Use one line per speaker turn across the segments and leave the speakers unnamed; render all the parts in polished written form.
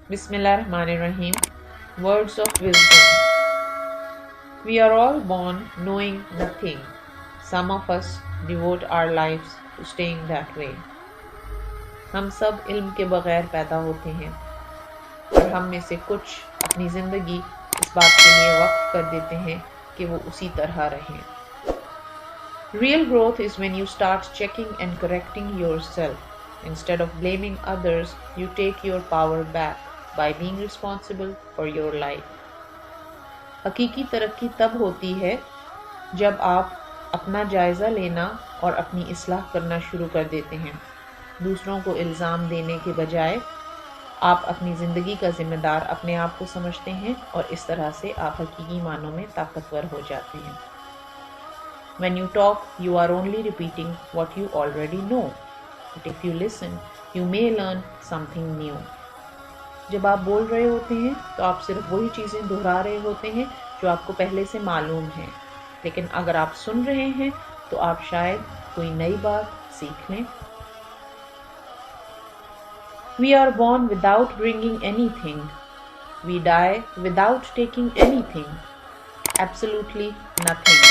Bismillahirrahmanirrahim. Words of wisdom. We are all born knowing nothing. Some of us devote our lives to staying that way. हम सब इल्म के बगैर पैदा होते हैं और हम में से कुछ अपनी ज़िंदगी इस बात के लिए वक्फ कर देते हैं कि वो उसी तरह रहें. Real growth is when you start checking and correcting yourself. Instead of blaming others, you take your power back by being responsible for your life. हकीकी तरक्की तब होती है जब आप अपना जायज़ा लेना और अपनी इस्लाह करना शुरू कर देते हैं. दूसरों को इल्ज़ाम देने के बजाय आप अपनी ज़िंदगी का ज़िम्मेदार अपने आप को समझते हैं और इस तरह से आप हकीकी मानों में ताकतवर हो जाते हैं. When you talk, you are only repeating what you already know. But if you listen, you may learn something new. जब आप बोल रहे होते हैं तो आप सिर्फ वही चीज़ें दोहरा रहे होते हैं जो आपको पहले से मालूम हैं. लेकिन अगर आप सुन रहे हैं तो आप शायद कोई नई बात सीख लें. We are born without bringing anything. We die without taking anything. Absolutely nothing.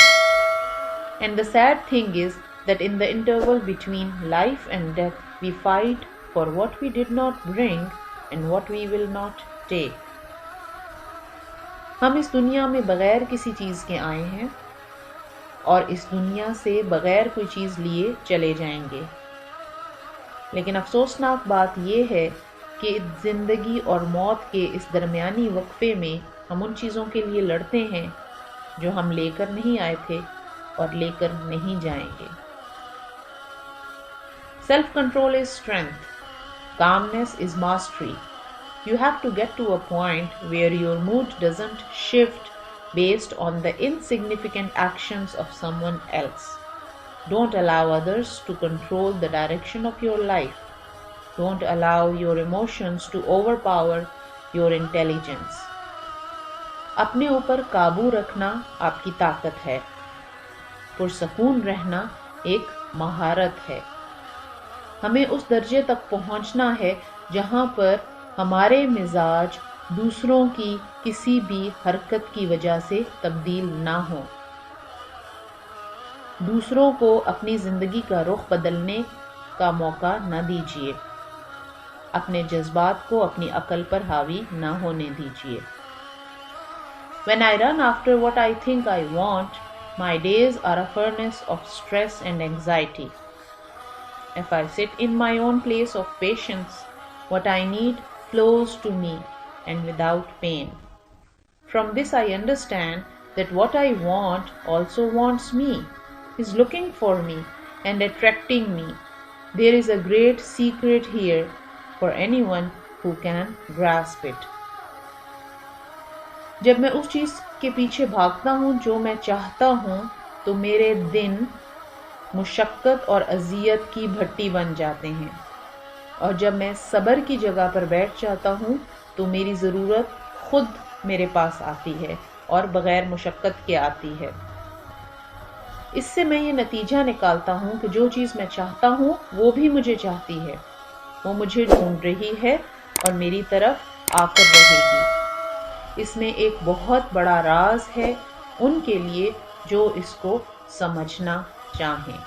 And the sad thing is that in the interval between life and death, we fight for what we did not bring and what we will not take. हम इस दुनिया में बगैर किसी चीज़ के आए हैं और इस दुनिया से बगैर कोई चीज़ लिए चले जाएंगे. लेकिन अफसोसनाक बात यह है कि ज़िंदगी और मौत के इस दरमियानी वक्फे में हम उन चीज़ों के लिए लड़ते हैं जो हम लेकर नहीं आए थे और लेकर नहीं जाएंगे. Self control is strength. Calmness is mastery. You have to get to a point where your mood doesn't shift based on the insignificant actions of someone else. Don't allow others to control the direction of your life. Don't allow your emotions to overpower your intelligence. अपने ऊपर काबू रखना आपकी ताकत है. पुरसकून रहना एक महारत है. हमें उस दर्जे तक पहुंचना है जहां पर हमारे मिजाज दूसरों की किसी भी हरकत की वजह से तब्दील ना हो. दूसरों को अपनी ज़िंदगी का रुख बदलने का मौका न दीजिए. अपने जज्बात को अपनी अकल पर हावी ना होने दीजिए. When I run after what I think I want, my days are a furnace of stress and anxiety. If I sit in my own place of patience, what I need flows to me and without pain. From this I understand that what I want also wants me, is looking for me and attracting me. There is a great secret here for anyone who can grasp it. जब मैं उस चीज़ के पीछे भागता हूँ जो मैं चाहता हूँ तो मेरे दिन मुशक्क़त और अज़ियत की भट्टी बन जाते हैं. और जब मैं सब्र की जगह पर बैठ जाता हूँ तो मेरी ज़रूरत खुद मेरे पास आती है और बग़ैर मुशक्क़त के आती है. इससे मैं ये नतीजा निकालता हूँ कि जो चीज़ मैं चाहता हूँ वो भी मुझे चाहती है. वो मुझे ढूंढ रही है और मेरी तरफ आकर रहेगी. इसमें एक बहुत बड़ा राज है उनके लिए जो इसको समझना चाहें.